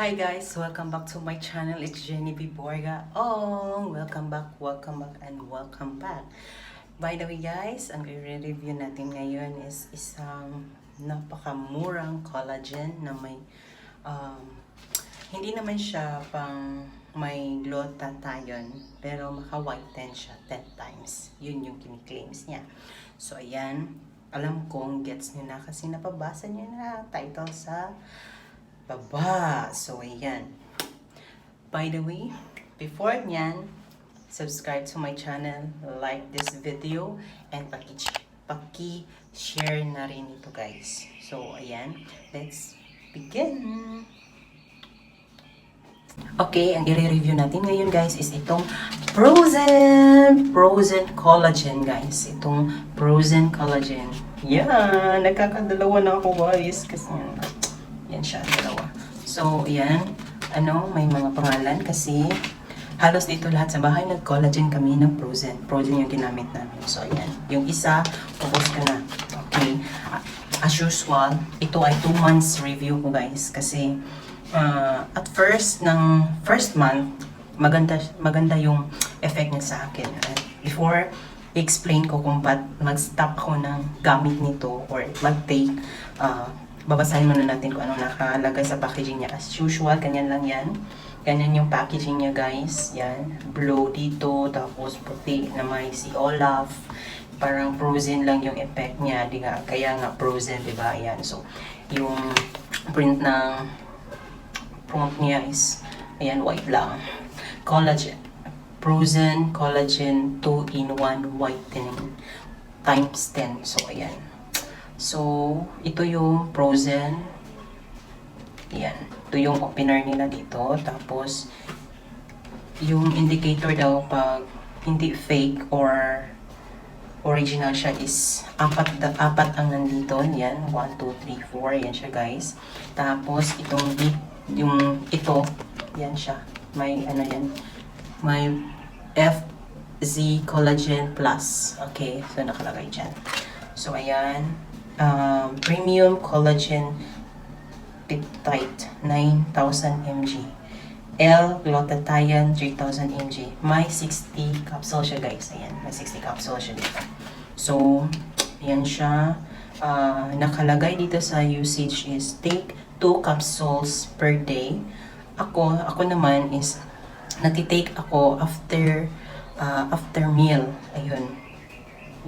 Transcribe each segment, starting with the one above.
Hi guys, welcome back to my channel. It's Jenny B. Borga. Oh, welcome back, and welcome back. By the way guys, ang i-review natin ngayon is isang napakamurang collagen na may hindi naman siya pang may glutathione, pero maka-whiten siya 10 times. Yun yung kini-claims niya. So ayan, alam kong gets niyo na kasi napabasa niyo na title sa baba. So, ayan. By the way, before nyan, subscribe to my channel, like this video, and paki-share na rin ito guys. So, ayan. Let's begin! Okay, ang i-review natin ngayon guys is itong Frozen Collagen guys. Itong Frozen Collagen. Yan! Nagkakadalawa na ako guys. Kasi yan siya, dalawa. So, yan. May mga pangalan kasi halos dito lahat sa bahay nag-collagen kami ng Frozen. Frozen yung ginamit namin. So, yan. Yung isa, focus ka na. Okay. As usual, ito ay 2 months review ko guys. Kasi, at first month, maganda yung effect niya sa akin. Before, explain ko kung ba't mag-stop ako ng gamit nito or mag-take, babasahin muna natin kung anong nakalagay sa packaging niya. As usual, ganyan lang yan. Ganyan yung packaging niya guys. Yan. Blue dito, tapos puti na may si Olaf. Parang frozen lang yung effect niya. Kaya nga frozen, diba? Yan. So, yung print ng prompt niya is, ayan, white lang. Collagen. Frozen Collagen 2-in-1 Whitening times 10. So, ayan. So, ito yung Frozen. Yan. Ito yung opener nila dito. Tapos, yung indicator daw pag hindi fake or original siya is apat ang nandito. Yan. 1, 2, 3, 4. Yan siya guys. Tapos, ito, yan siya. May yan. May FZ Collagen Plus. Okay. So, nakalagay dyan. So, ayan. Premium Collagen Peptide 9,000 mg, L-Glutathione 3,000 mg. May 60 capsule siya guys. Ayan, may 60 capsule siya dito. So, ayan siya. Nakalagay dito sa usage is take 2 capsules per day. Ako naman is nati-take ako after meal. Ayun.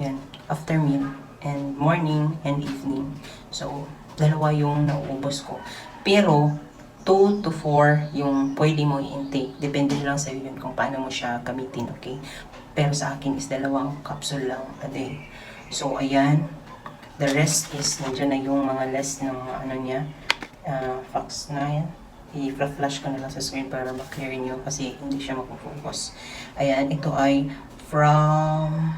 Yan, after meal. And morning and evening. So, dalawa yung nauubos ko. Pero, 2 to 4 yung pwede mo i-intake. Depende lang sa yun kung paano mo siya gamitin, okay? Pero sa akin is 2 capsule lang a day. So, ayan. The rest is, nandiyan na yung mga less ng mga niya. Facts na yan. I-flash ko na lang sa screen para ma-clear nyo kasi hindi siya mag-focus. Ayan, ito ay from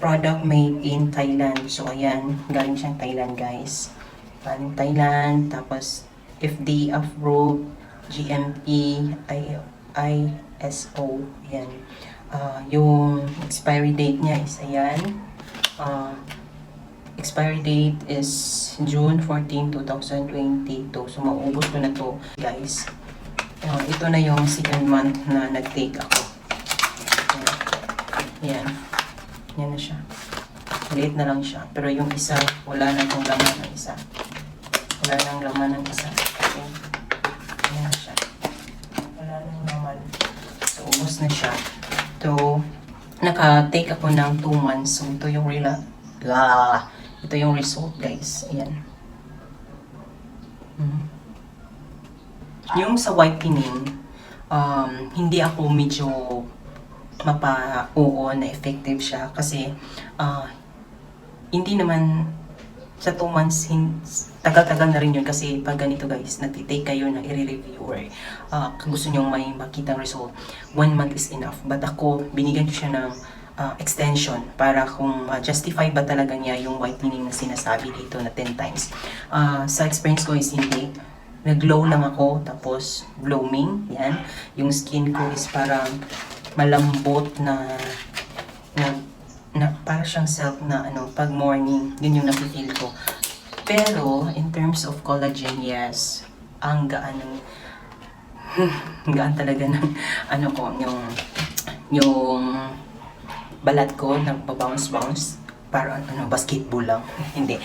product made in Thailand. So, ayan. Galing siyang Thailand, guys. Galing Thailand. Tapos, FDA approved, GMP, ISO. Ayan. Yung expiry date niya is, ayan. Expiry date is June 14, 2022. So, maubos ko na to, guys. Ito na yung 2nd month na nag-take ako. Ayan. Yan na siya. Maliit na lang siya. Pero yung isa, wala na itong laman ng isa. Wala nang laman ng isa. Okay. Yan na siya. Wala nang laman. So, ubos na siya. So, naka-take ako ng 2 months. So, ito yung ito yung result, guys. Ayan. Yung sa whitening, hindi ako medyo mapa-oo na effective siya kasi hindi naman sa 2 months tagal-tagal na rin yun kasi pag ganito guys nagtitake kayo na i-review or gusto nyo may makitang result, 1 month is enough. But ako binigyan ko siya ng extension para kung justify ba talaga niya yung whitening na sinasabi dito na 10 times. Sa experience ko is hindi. Nag-glow lang ako tapos blooming. Yan. Yung skin ko is parang malambot na para siyang silk na pag morning, yun yung napifeel ko. Pero in terms of collagen, yes, ang gaan ng gaan talaga ng ano ko, yung balat ko nagpa-bounce para basketball lang. Hindi.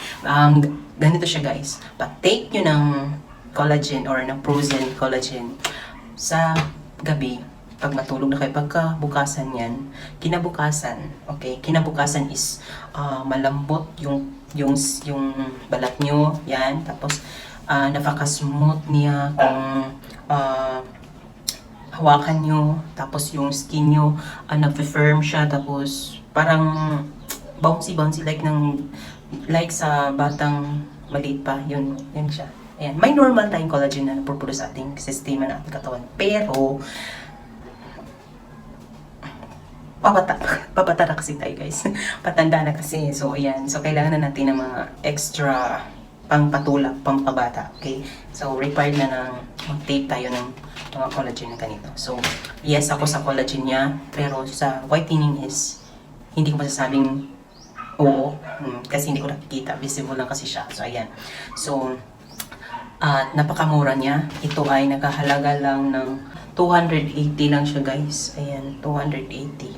Ganito siya guys. Pag-take nyo ng collagen or ng frozen collagen sa gabi, pag matulog na kayo, pagkabukasan yan, kinabukasan is malambot yung balat nyo, yan, tapos napaka-smooth niya kung hawakan nyo, tapos yung skin nyo, nag-firm siya, tapos parang bouncy like sa batang maliit pa, yun siya. Ayan, may normal tayong collagen na napupulo sa ating sistema ng ating katawan, pero papata na kasi tayo guys. Patanda na kasi. So, ayan. So, kailangan na natin ng mga extra pangpatulak, pangpabata. Okay? So, required na mag-tape tayo ng mga collagen na ganito. So, yes, ako sa collagen niya. Pero sa whitening is, hindi ko masasabing oo. Kasi hindi ko nakikita. Visible lang kasi siya. So, ayan. So, napakamura niya. Ito ay nakahalaga lang ng 280 lang siya guys. Ayan, 280.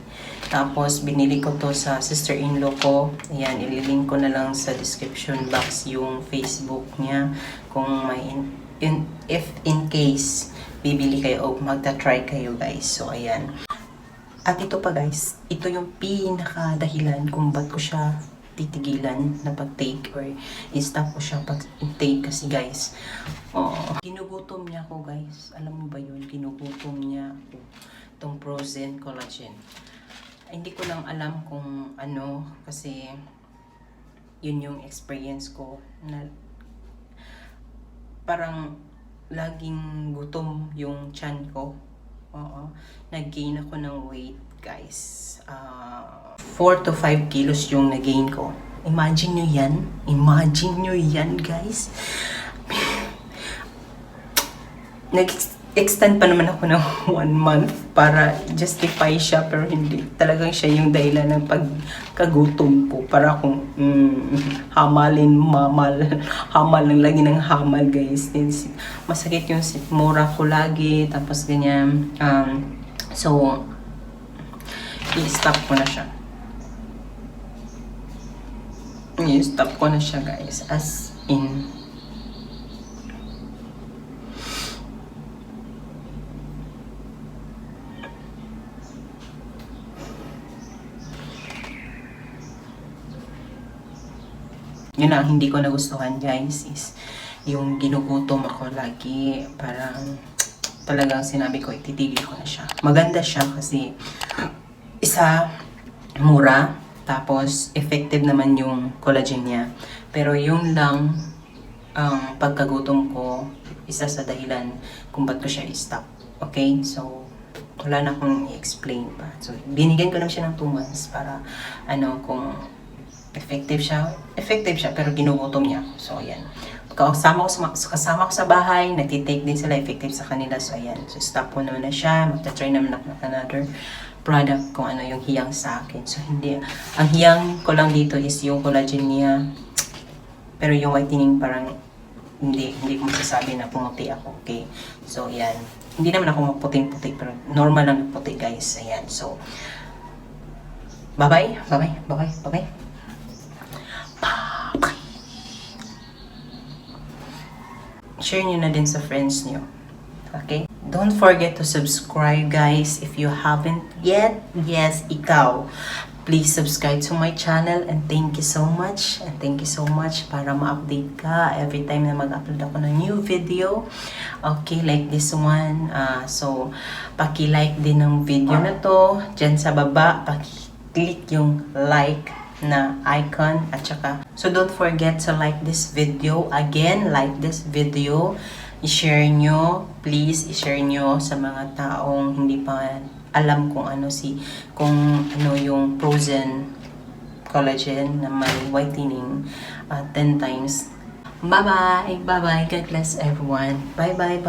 Tapos, binili ko to sa sister-in-law ko. Ayan, ililink ko na lang sa description box yung Facebook niya. Kung may if in case bibili kayo o magta-try kayo guys. So, ayan. At ito pa guys, ito yung pinaka-dahilan kung ba't ko siya titigilan na pag-take or i-stop ko siya pag-take kasi guys, ginugutom niya ako guys. Alam mo ba yun? Ginugutom niya ako itong frozen collagen. Hindi ko lang alam kung ano kasi yun yung experience ko na parang laging gutom yung tiyan ko. Nag-gain ako ng weight guys. 4 to 5 kilos yung nag-gain ko. Imagine nyo yan guys. Nag-extend pa naman ako ng 1 month para justify siya, pero hindi. Talagang siya yung dahilan ng pagkagutom ko. Para akong hamal ng lagi ng hamal guys. Masakit yung sikmura ko lagi, tapos ganyan. So, i-stop ko na siya. I-stop ko na siya guys. As in, yun ang hindi ko nagustuhan guys is yung ginugutom ako lagi. Parang talagang sinabi ko ititigil ko na siya. Maganda siya kasi isa, mura, tapos effective naman yung collagen niya. Pero yun lang ang pagkagutom ko, isa sa dahilan kung ba't ko siya i-stop. Okay? So, wala na akong i-explain pa. So, binigyan ko lang siya ng 2 months para kung effective siya pero ginugutom niya. So, ayan. Kasama ko sa bahay, nagtitake din sila, effective sa kanila. So, ayan. So, stop ko naman na siya. Magta-try naman ako ng another product kung ano yung hiyang sa akin. So, hindi. Ang hiyang ko lang dito is yung collagen niya. Pero yung whitening parang hindi ko masasabi na pumuti ako. Okay? So, ayan. Hindi naman ako maputing-puti pero normal lang puti guys. Ayan. So, bye-bye. Share nyo na din sa friends nyo. Okay? Don't forget to subscribe guys if you haven't yet. Yes, ikaw. Please subscribe to my channel and thank you so much. And thank you so much para ma-update ka every time na mag-upload ako ng new video. Okay, like this one. So, paki-like din ng video na to. Diyan sa baba, paki-click yung like na icon at saka so don't forget to like this video. Again, like this video, i-share nyo, please i-share nyo sa mga taong hindi pa alam kung ano yung frozen collagen na may whitening 10 times. Bye bye, God bless everyone. Bye bye.